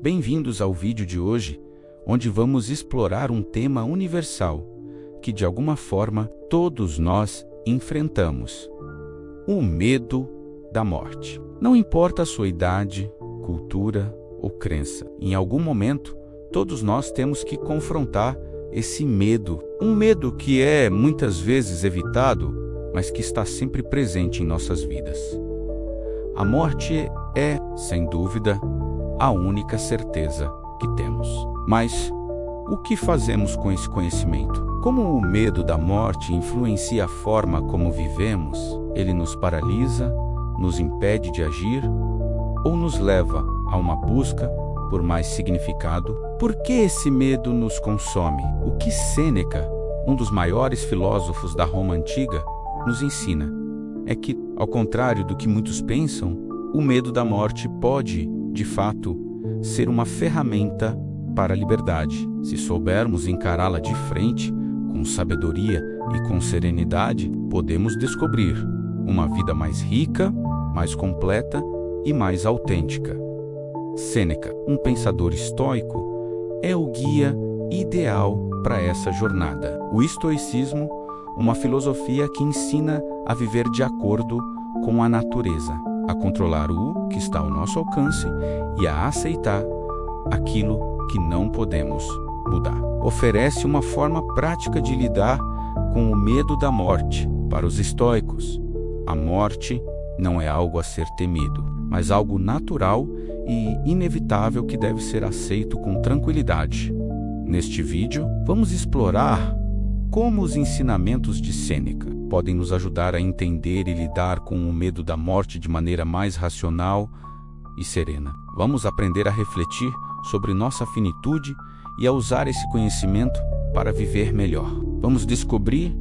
Bem-vindos ao vídeo de hoje, onde vamos explorar um tema universal que, de alguma forma, todos nós enfrentamos: o medo da morte. Não importa a sua idade, cultura ou crença, em algum momento, todos nós temos que confrontar esse medo. Um medo que é muitas vezes evitado, mas que está sempre presente em nossas vidas. A morte é, sem dúvida, a única certeza que temos. Mas o que fazemos com esse conhecimento? Como o medo da morte influencia a forma como vivemos, ele nos paralisa, nos impede de agir ou nos leva a uma busca por mais significado? Por que esse medo nos consome? O que Sêneca, um dos maiores filósofos da Roma antiga, nos ensina é que, ao contrário do que muitos pensam, o medo da morte pode, de fato, ser uma ferramenta para a liberdade. Se soubermos encará-la de frente, com sabedoria e com serenidade, podemos descobrir uma vida mais rica, mais completa e mais autêntica. Sêneca, um pensador estoico, é o guia ideal para essa jornada. O estoicismo, uma filosofia que ensina a viver de acordo com a natureza, a controlar o que está ao nosso alcance e a aceitar aquilo que não podemos mudar. Oferece uma forma prática de lidar com o medo da morte. Para os estoicos, a morte não é algo a ser temido, mas algo natural e inevitável que deve ser aceito com tranquilidade. Neste vídeo, vamos explorar como os ensinamentos de Sêneca podem nos ajudar a entender e lidar com o medo da morte de maneira mais racional e serena. Vamos aprender a refletir sobre nossa finitude e a usar esse conhecimento para viver melhor. Vamos descobrir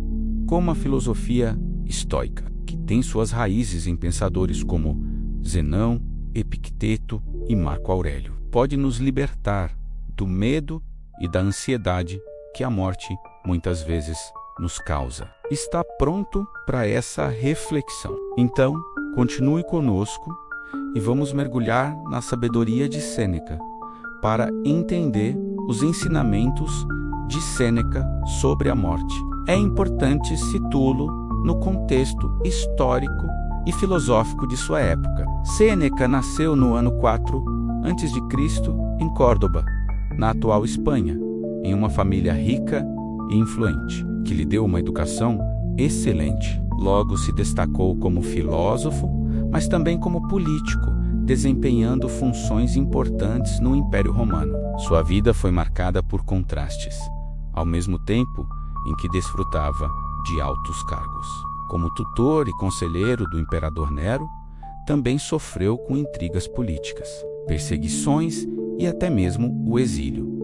como a filosofia estoica, que tem suas raízes em pensadores como Zenão, Epicteto e Marco Aurélio, pode nos libertar do medo e da ansiedade que a morte muitas vezes nos causa. Está pronto para essa reflexão? Então, continue conosco e vamos mergulhar na sabedoria de Sêneca para entender os ensinamentos de Sêneca sobre a morte. É importante situá-lo no contexto histórico e filosófico de sua época. Sêneca nasceu no ano 4 a.C. em Córdoba, na atual Espanha, em uma família rica e influente, que lhe deu uma educação excelente. Logo se destacou como filósofo, mas também como político, desempenhando funções importantes no Império Romano. Sua vida foi marcada por contrastes, ao mesmo tempo em que desfrutava de altos cargos. Como tutor e conselheiro do imperador Nero, também sofreu com intrigas políticas, perseguições e até mesmo o exílio.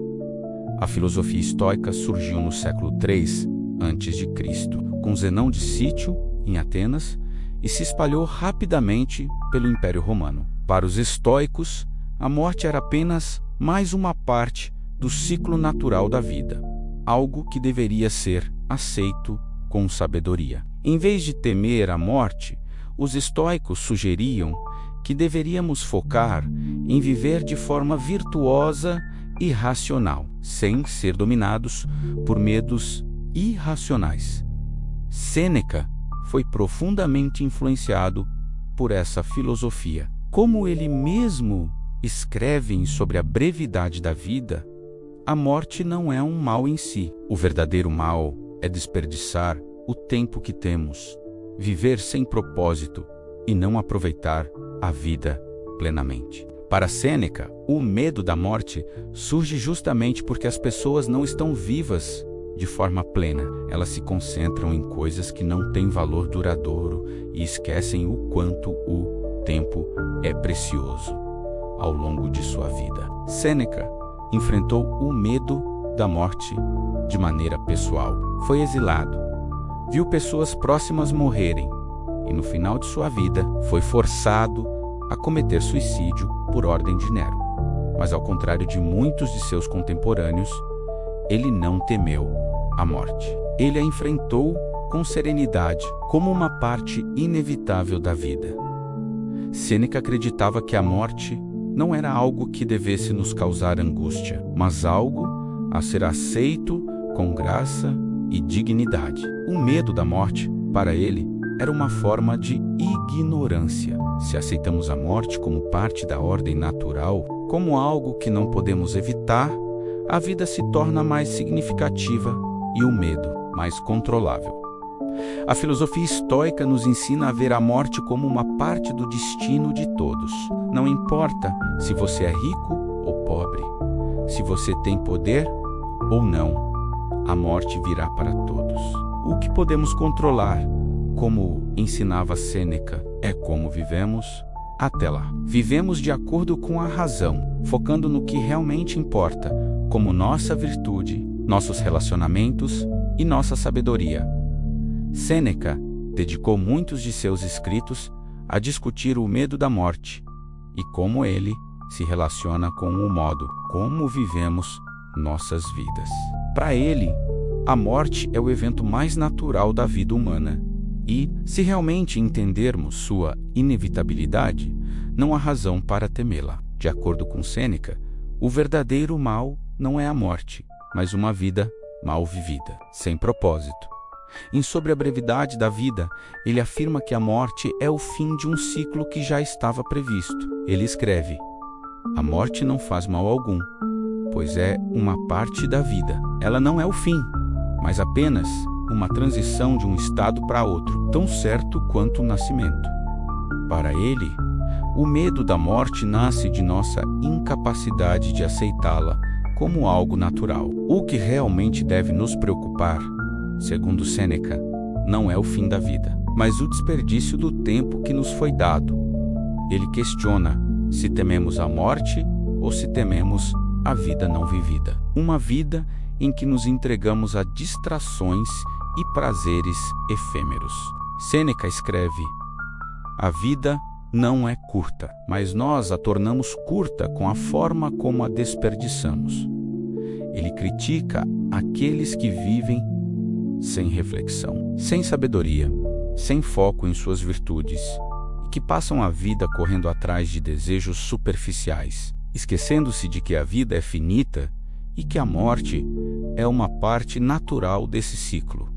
A filosofia estoica surgiu no século III a.C., com Zenão de Cítio, em Atenas, e se espalhou rapidamente pelo Império Romano. Para os estoicos, a morte era apenas mais uma parte do ciclo natural da vida, algo que deveria ser aceito com sabedoria. Em vez de temer a morte, os estoicos sugeriam que deveríamos focar em viver de forma virtuosa e racional, sem ser dominados por medos irracionais. Sêneca foi profundamente influenciado por essa filosofia. Como ele mesmo escreve sobre a brevidade da vida, a morte não é um mal em si. O verdadeiro mal é desperdiçar o tempo que temos, viver sem propósito e não aproveitar a vida plenamente. Para Sêneca, o medo da morte surge justamente porque as pessoas não estão vivas de forma plena. Elas se concentram em coisas que não têm valor duradouro e esquecem o quanto o tempo é precioso ao longo de sua vida. Sêneca enfrentou o medo da morte de maneira pessoal. Foi exilado, viu pessoas próximas morrerem e, no final de sua vida, foi forçado a cometer suicídio por ordem de Nero. Mas, ao contrário de muitos de seus contemporâneos, ele não temeu a morte. Ele a enfrentou com serenidade, como uma parte inevitável da vida. Sêneca acreditava que a morte não era algo que devesse nos causar angústia, mas algo a ser aceito com graça e dignidade. O medo da morte, para ele, era uma forma de ignorância. Se aceitamos a morte como parte da ordem natural, como algo que não podemos evitar, a vida se torna mais significativa e o medo mais controlável. A filosofia estoica nos ensina a ver a morte como uma parte do destino de todos. Não importa se você é rico ou pobre, se você tem poder ou não, a morte virá para todos. O que podemos controlar, como ensinava Sêneca, é como vivemos até lá. Vivemos de acordo com a razão, focando no que realmente importa, como nossa virtude, nossos relacionamentos e nossa sabedoria. Sêneca dedicou muitos de seus escritos a discutir o medo da morte e como ele se relaciona com o modo como vivemos nossas vidas. Para ele, a morte é o evento mais natural da vida humana e, se realmente entendermos sua inevitabilidade, não há razão para temê-la. De acordo com Sêneca, o verdadeiro mal não é a morte, mas uma vida mal vivida, sem propósito. E sobre a brevidade da vida, ele afirma que a morte é o fim de um ciclo que já estava previsto. Ele escreve: "A morte não faz mal algum, pois é uma parte da vida. Ela não é o fim, mas apenas uma transição de um estado para outro, tão certo quanto o nascimento." Para ele, o medo da morte nasce de nossa incapacidade de aceitá-la como algo natural. O que realmente deve nos preocupar, segundo Sêneca, não é o fim da vida, mas o desperdício do tempo que nos foi dado. Ele questiona se tememos a morte ou se tememos a vida não vivida. Uma vida em que nos entregamos a distrações e prazeres efêmeros. Sêneca escreve: "A vida não é curta, mas nós a tornamos curta com a forma como a desperdiçamos." Ele critica aqueles que vivem sem reflexão, sem sabedoria, sem foco em suas virtudes, e que passam a vida correndo atrás de desejos superficiais, esquecendo-se de que a vida é finita e que a morte é uma parte natural desse ciclo.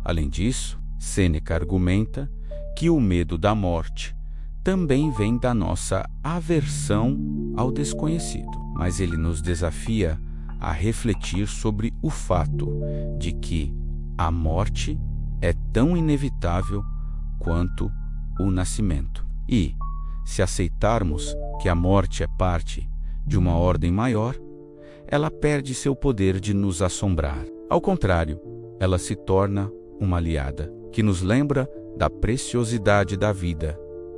Além disso, Sêneca argumenta que o medo da morte também vem da nossa aversão ao desconhecido, mas ele nos desafia a refletir sobre o fato de que a morte é tão inevitável quanto o nascimento. E, se aceitarmos que a morte é parte de uma ordem maior, ela perde seu poder de nos assombrar. Ao contrário, ela se torna uma aliada que nos lembra da preciosidade da vida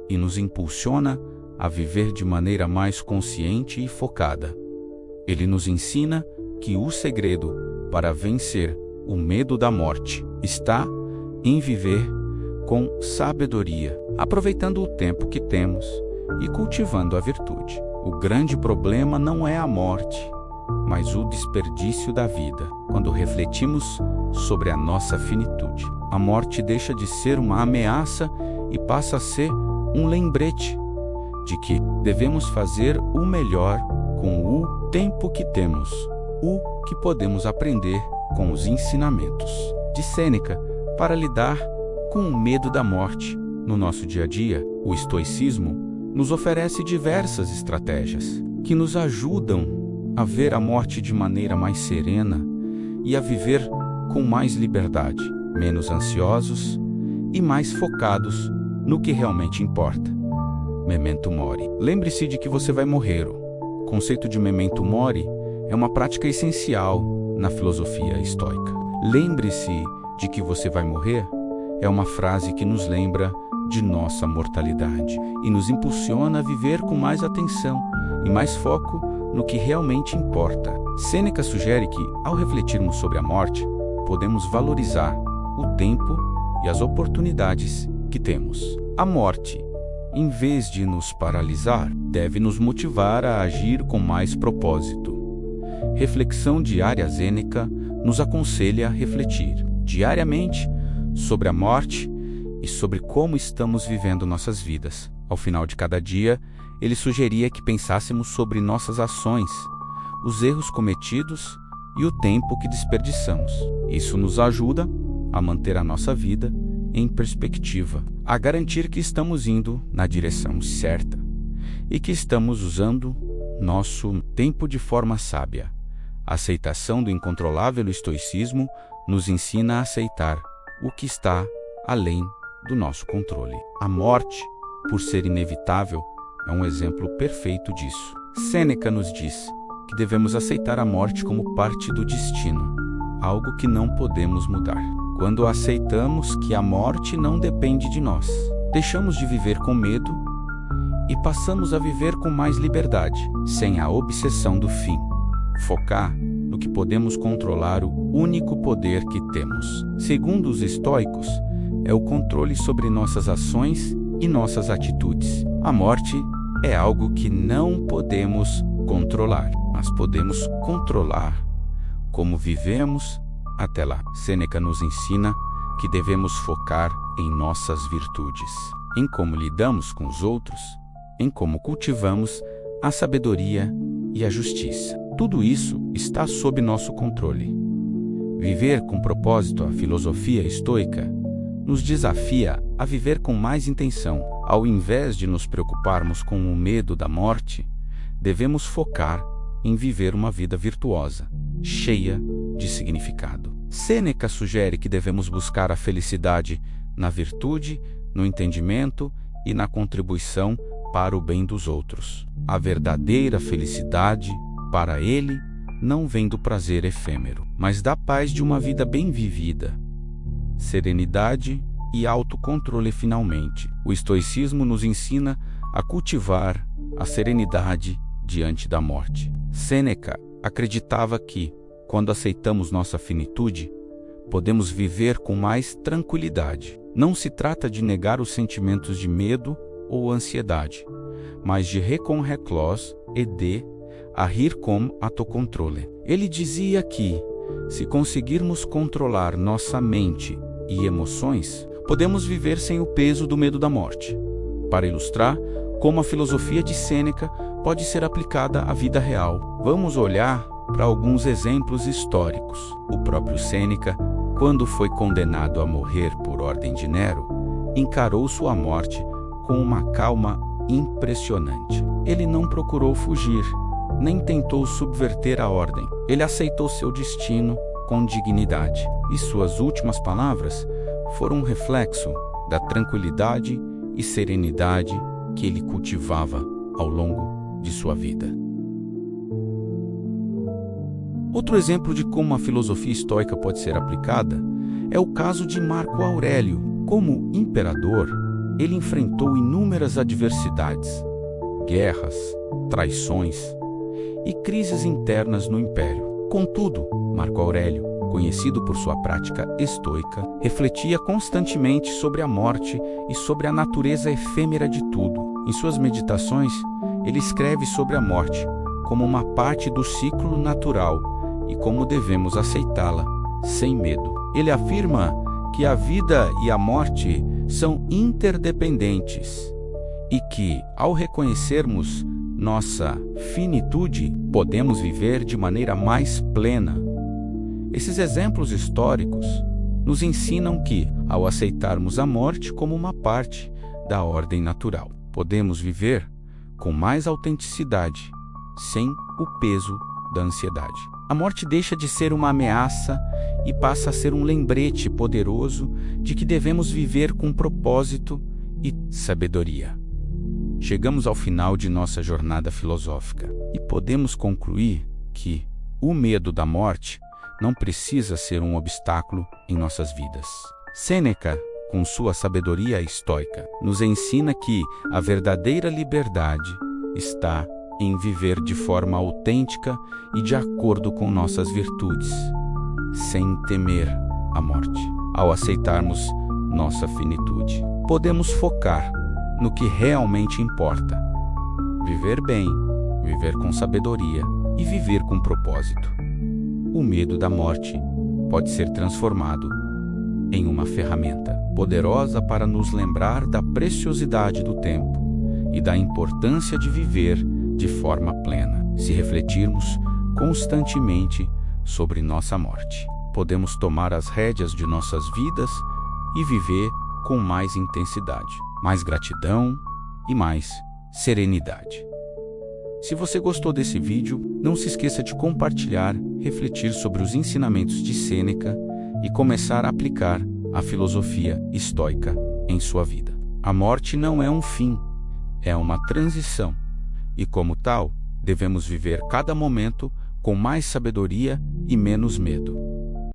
e nos impulsiona a viver de maneira mais consciente e focada. Ele nos ensina que o segredo para vencer o medo da morte está em viver com sabedoria, aproveitando o tempo que temos e cultivando a virtude. O grande problema não é a morte, mas o desperdício da vida. Quando refletimos sobre a nossa finitude, a morte deixa de ser uma ameaça e passa a ser um lembrete de que devemos fazer o melhor com o tempo que temos, o que podemos aprender com os ensinamentos de Sêneca para lidar com o medo da morte. No nosso dia a dia, o estoicismo nos oferece diversas estratégias que nos ajudam a ver a morte de maneira mais serena e a viver com mais liberdade, menos ansiosos e mais focados no que realmente importa. Memento mori. Lembre-se de que você vai morrer. O conceito de memento mori é uma prática essencial na filosofia estoica. Lembre-se de que você vai morrer é uma frase que nos lembra de nossa mortalidade e nos impulsiona a viver com mais atenção e mais foco no que realmente importa. Sêneca sugere que, ao refletirmos sobre a morte, podemos valorizar o tempo e as oportunidades que temos. A morte, em vez de nos paralisar, deve nos motivar a agir com mais propósito. Reflexão diária. Sêneca nos aconselha a refletir diariamente sobre a morte e sobre como estamos vivendo nossas vidas. Ao final de cada dia, ele sugeria que pensássemos sobre nossas ações, os erros cometidos e o tempo que desperdiçamos. Isso nos ajuda a manter a nossa vida em perspectiva, a garantir que estamos indo na direção certa e que estamos usando nosso tempo de forma sábia. A aceitação do incontrolável estoicismo nos ensina a aceitar o que está além do nosso controle. A morte, por ser inevitável, é um exemplo perfeito disso. Sêneca nos diz que devemos aceitar a morte como parte do destino, algo que não podemos mudar. Quando aceitamos que a morte não depende de nós, deixamos de viver com medo e passamos a viver com mais liberdade, sem a obsessão do fim. Focar no que podemos controlar, o único poder que temos. Segundo os estoicos, é o controle sobre nossas ações e nossas atitudes. A morte é algo que não podemos controlar, mas podemos controlar como vivemos até lá. Sêneca nos ensina que devemos focar em nossas virtudes, em como lidamos com os outros, em como cultivamos a sabedoria e a justiça. Tudo isso está sob nosso controle. Viver com propósito, a filosofia estoica nos desafia a viver com mais intenção. Ao invés de nos preocuparmos com o medo da morte, devemos focar em viver uma vida virtuosa, cheia de significado. Sêneca sugere que devemos buscar a felicidade na virtude, no entendimento e na contribuição para o bem dos outros. A verdadeira felicidade, para ele, não vem do prazer efêmero, mas da paz de uma vida bem vivida, serenidade e autocontrole. Finalmente, o estoicismo nos ensina a cultivar a serenidade diante da morte. Sêneca acreditava que, quando aceitamos nossa finitude, podemos viver com mais tranquilidade. Não se trata de negar os sentimentos de medo ou ansiedade, mas de recon-reclós e de agir com autocontrole. Ele dizia que, se conseguirmos controlar nossa mente e emoções, podemos viver sem o peso do medo da morte. Para ilustrar como a filosofia de Sêneca pode ser aplicada à vida real, vamos olhar para alguns exemplos históricos. O próprio Sêneca, quando foi condenado a morrer por ordem de Nero, encarou sua morte com uma calma impressionante. Ele não procurou fugir, nem tentou subverter a ordem. Ele aceitou seu destino com dignidade. E suas últimas palavras foram um reflexo da tranquilidade e serenidade que ele cultivava ao longo de sua vida. Outro exemplo de como a filosofia estoica pode ser aplicada é o caso de Marco Aurélio. Como imperador, ele enfrentou inúmeras adversidades, guerras, traições e crises internas no império. Contudo, Marco Aurélio, conhecido por sua prática estoica, refletia constantemente sobre a morte e sobre a natureza efêmera de tudo. Em suas meditações, ele escreve sobre a morte como uma parte do ciclo natural e como devemos aceitá-la sem medo. Ele afirma que a vida e a morte são interdependentes e que, ao reconhecermos nossa finitude, podemos viver de maneira mais plena. Esses exemplos históricos nos ensinam que, ao aceitarmos a morte como uma parte da ordem natural, podemos viver com mais autenticidade, sem o peso da ansiedade. A morte deixa de ser uma ameaça e passa a ser um lembrete poderoso de que devemos viver com propósito e sabedoria. Chegamos ao final de nossa jornada filosófica e podemos concluir que o medo da morte não precisa ser um obstáculo em nossas vidas. Sêneca, com sua sabedoria estoica, nos ensina que a verdadeira liberdade está em viver de forma autêntica e de acordo com nossas virtudes, sem temer a morte. Ao aceitarmos nossa finitude, podemos focar no que realmente importa: viver bem, viver com sabedoria e viver com propósito. O medo da morte pode ser transformado em uma ferramenta poderosa para nos lembrar da preciosidade do tempo e da importância de viver de forma plena. Se refletirmos constantemente sobre nossa morte, podemos tomar as rédeas de nossas vidas e viver com mais intensidade, mais gratidão e mais serenidade. Se você gostou desse vídeo, não se esqueça de compartilhar, refletir sobre os ensinamentos de Sêneca e começar a aplicar a filosofia estoica em sua vida. A morte não é um fim, é uma transição, e como tal, devemos viver cada momento com mais sabedoria e menos medo.